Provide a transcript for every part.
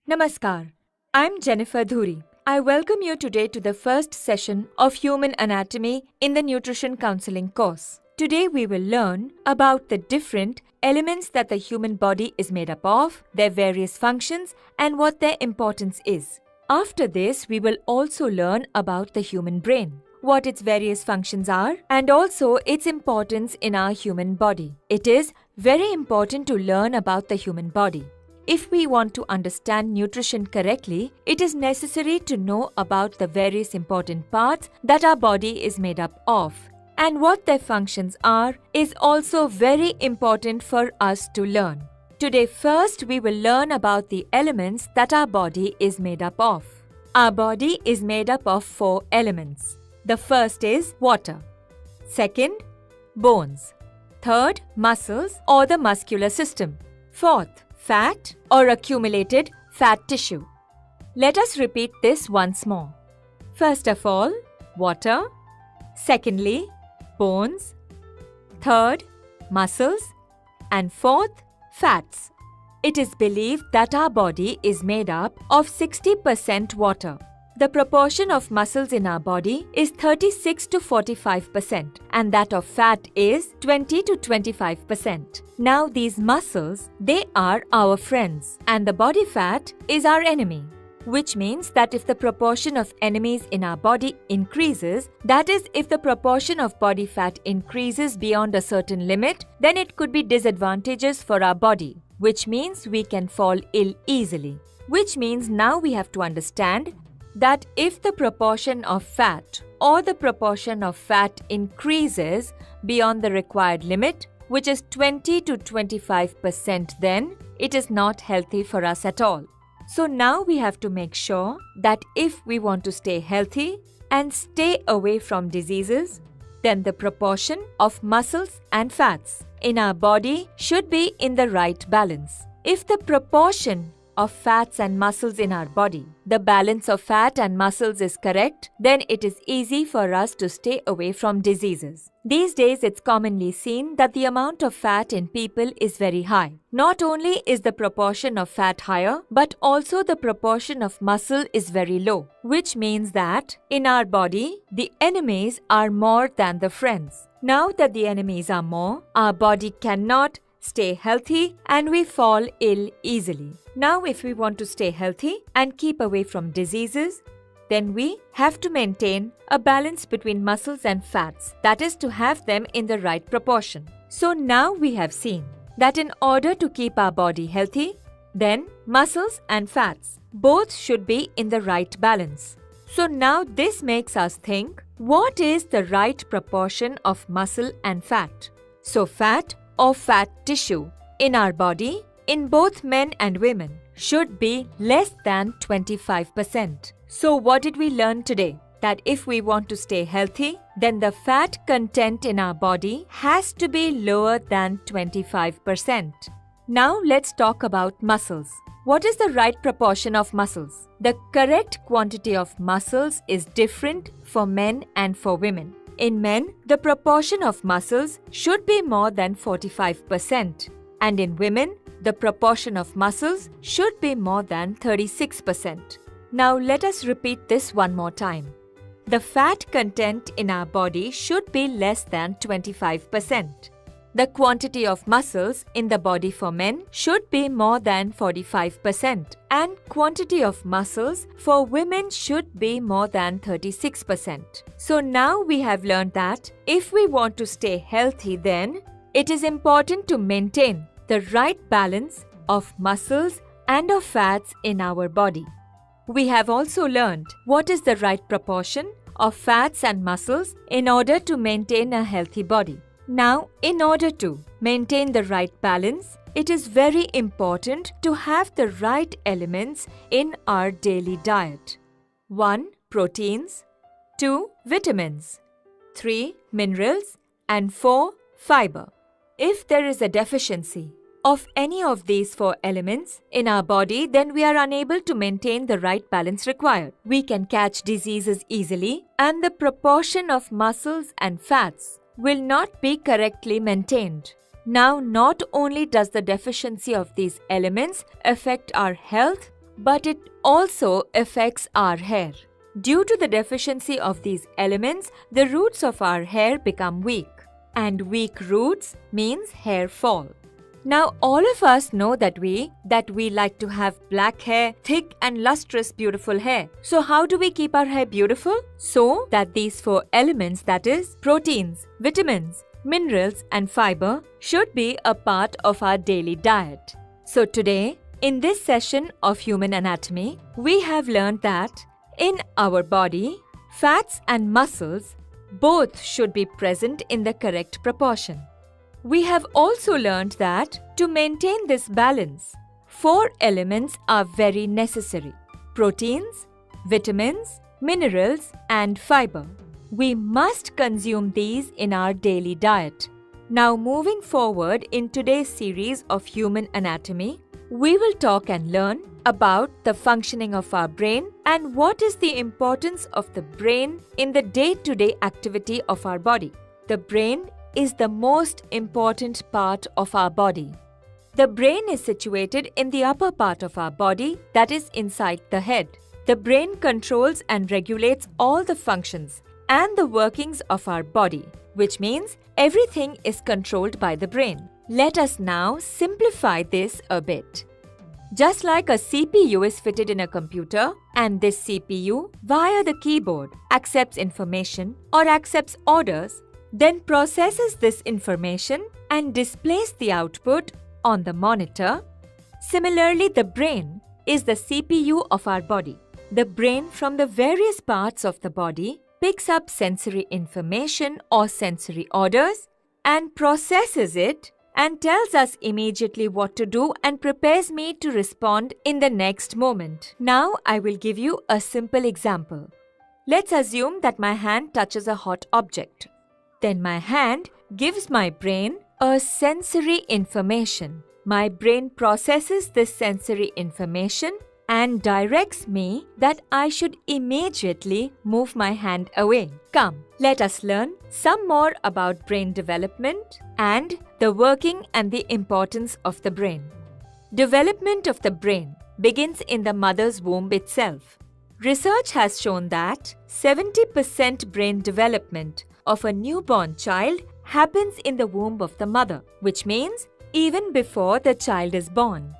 Namaskar. I'm Jennifer Dhuri. I welcome you today to the first session of Human Anatomy in the Nutrition Counseling course. Today we will learn about the different elements that the human body is made up of, their various functions, and what their importance is. After this, we will also learn about the human brain, what its various functions are, and also its importance in our human body. It is very important to learn about the human body. If we want to understand nutrition correctly, it is necessary to know about the various important parts that our body is made up of. And what their functions are is also very important for us to learn. Today first we will learn about the elements that our body is made up of. Our body is made up of 4 elements. The first is water. Second, bones. Third, muscles or the muscular system. Fourth, fat or accumulated fat tissue. Let us repeat this once more. First of all, water. Secondly, bones. Third, muscles. And fourth, fats. It is believed that our body is made up of 60% water. The proportion of muscles in our body is 36 to 45% and that of fat is 20 to 25%. Now these muscles, they are our friends and the body fat is our enemy. Which means that if the proportion of enemies in our body increases, that is if the proportion of body fat increases beyond a certain limit, then it could be disadvantageous for our body, which means we can fall ill easily. Which means now we have to understand that if the proportion of fat or the proportion of fat increases beyond the required limit, which is 20 to 25%, then it is not healthy for us at all. So now we have to make sure that if we want to stay healthy and stay away from diseases, then the proportion of muscles and fats in our body should be in the right balance. If the proportion of fats and muscles in our body, the balance of fat and muscles is correct, then it is easy for us to stay away from diseases. These days, it's commonly seen that the amount of fat in people is very high. Not only is the proportion of fat higher, but also the proportion of muscle is very low, which means that in our body, the enemies are more than the friends. Now that the enemies are more, our body cannot stay healthy and we fall ill easily. Now if we want to stay healthy and keep away from diseases, then we have to maintain a balance between muscles and fats, that is to have them in the right proportion. So now we have seen that in order to keep our body healthy, then muscles and fats both should be in the right balance. So now this makes us think, what is the right proportion of muscle and fat? So fat or fat tissue in our body, in both men and women, should be less than 25%. So what did we learn today? That if we want to stay healthy, then the fat content in our body has to be lower than 25%. Now let's talk about muscles. What is the right proportion of muscles? The correct quantity of muscles is different for men and for women. In men, the proportion of muscles should be more than 45%, and in women, the proportion of muscles should be more than 36%. Now let us repeat this one more time. The fat content in our body should be less than 25%. The quantity of muscles in the body for men should be more than 45%, and quantity of muscles for women should be more than 36%. So now we have learned that if we want to stay healthy, then it is important to maintain the right balance of muscles and of fats in our body. We have also learned what is the right proportion of fats and muscles in order to maintain a healthy body. Now, in order to maintain the right balance, it is very important to have the right elements in our daily diet. 1. Proteins. 2. Vitamins. 3. Minerals. And 4. Fiber. If there is a deficiency of any of these 4 elements in our body, then we are unable to maintain the right balance required. We can catch diseases easily, and the proportion of muscles and fats will not be correctly maintained. Now, not only does the deficiency of these elements affect our health, but it also affects our hair. Due to the deficiency of these elements, the roots of our hair become weak, and weak roots means hair fall. Now all of us know that we like to have black hair, thick and lustrous beautiful hair. So how do we keep our hair beautiful? So that these 4 elements, that is proteins, vitamins, minerals and fiber, should be a part of our daily diet. So today, in this session of Human Anatomy, we have learned that in our body, fats and muscles both should be present in the correct proportion. We have also learned that to maintain this balance, 4 elements are very necessary: proteins, vitamins, minerals and fiber. We must consume these in our daily diet. Now moving forward in today's series of Human Anatomy, we will talk and learn about the functioning of our brain and what is the importance of the brain in the day-to-day activity of our body. The brain is the most important part of our body. The brain is situated in the upper part of our body, that is inside the head. The brain controls and regulates all the functions and the workings of our body, which means everything is controlled by the brain. Let us now simplify this a bit. Just like a CPU is fitted in a computer, and this CPU, via the keyboard, accepts information or accepts orders, then processes this information and displays the output on the monitor. Similarly, the brain is the CPU of our body. The brain from the various parts of the body picks up sensory information or sensory orders and processes it and tells us immediately what to do and prepares me to respond in the next moment. Now I will give you a simple example. Let's assume that my hand touches a hot object. Then my hand gives my brain a sensory information. My brain processes this sensory information and directs me that I should immediately move my hand away. Come, let us learn some more about brain development and the working and the importance of the brain. Development of the brain begins in the mother's womb itself. Research has shown that 70% brain development of a newborn child happens in the womb of the mother, which means even before the child is born.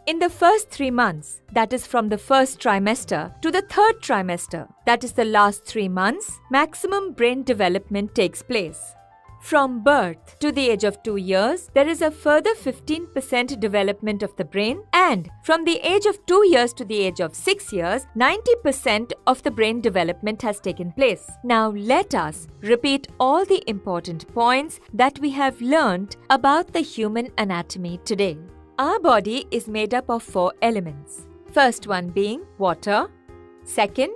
In the first 3 months, that is from the first trimester to the third trimester, that is the last 3 months, maximum brain development takes place. From birth to the age of 2 years, there is a further 15% development of the brain, and from the age of 2 years to the age of 6 years, 90% of the brain development has taken place. Now let us repeat all the important points that we have learned about the human anatomy today. Our body is made up of 4 elements. First one being water, second,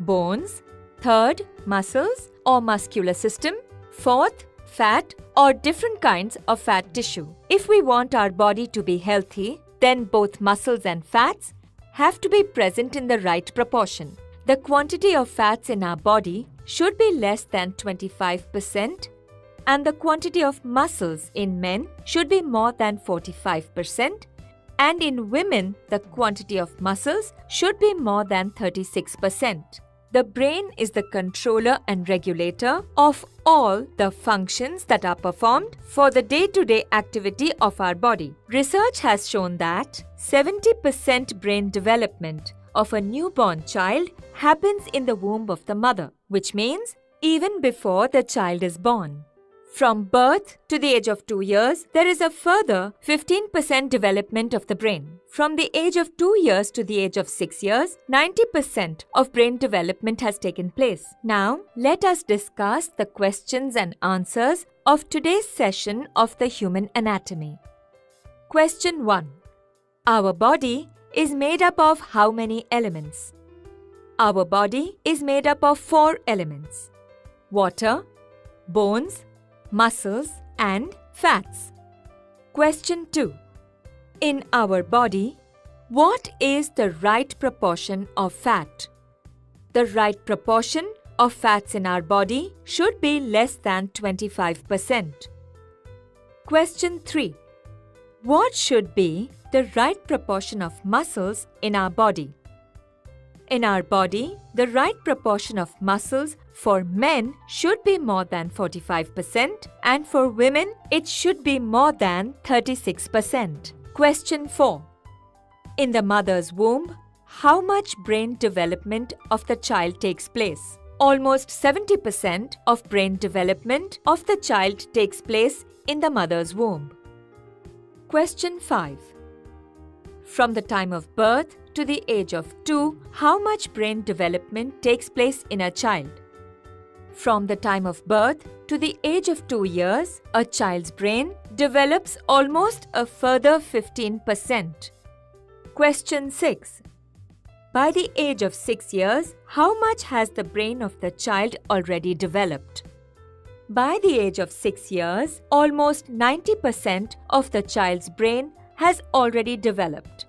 bones, third, muscles or muscular system, fourth, fat or different kinds of fat tissue. If we want our body to be healthy, then both muscles and fats have to be present in the right proportion. The quantity of fats in our body should be less than 25%, and the quantity of muscles in men should be more than 45%, and in women the quantity of muscles should be more than 36%. The brain is the controller and regulator of all the functions that are performed for the day-to-day activity of our body. Research has shown that 70% brain development of a newborn child happens in the womb of the mother, which means even before the child is born. From birth to the age of 2 years, there is a further 15% development of the brain. From the age of 2 years to the age of 6 years, 90% of brain development has taken place. Now, let us discuss the questions and answers of today's session of the human anatomy. Question 1. Our body is made up of how many elements? Our body is made up of 4 elements: water, bones, muscles and fats. Question 2. In our body, what is the right proportion of fat? The right proportion of fats in our body should be less than 25%. Question 3. What should be the right proportion of muscles in our body? In our body, the right proportion of muscles for men should be more than 45% and for women, it should be more than 36%. Question 4. In the mother's womb, how much brain development of the child takes place? Almost 70% of brain development of the child takes place in the mother's womb. Question 5. From the time of birth to the age of 2, how much brain development takes place in a child? From the time of birth to the age of 2 years, a child's brain develops almost a further 15%. Question 6. By the age of 6 years, how much has the brain of the child already developed? By the age of 6 years, almost 90% of the child's brain has already developed.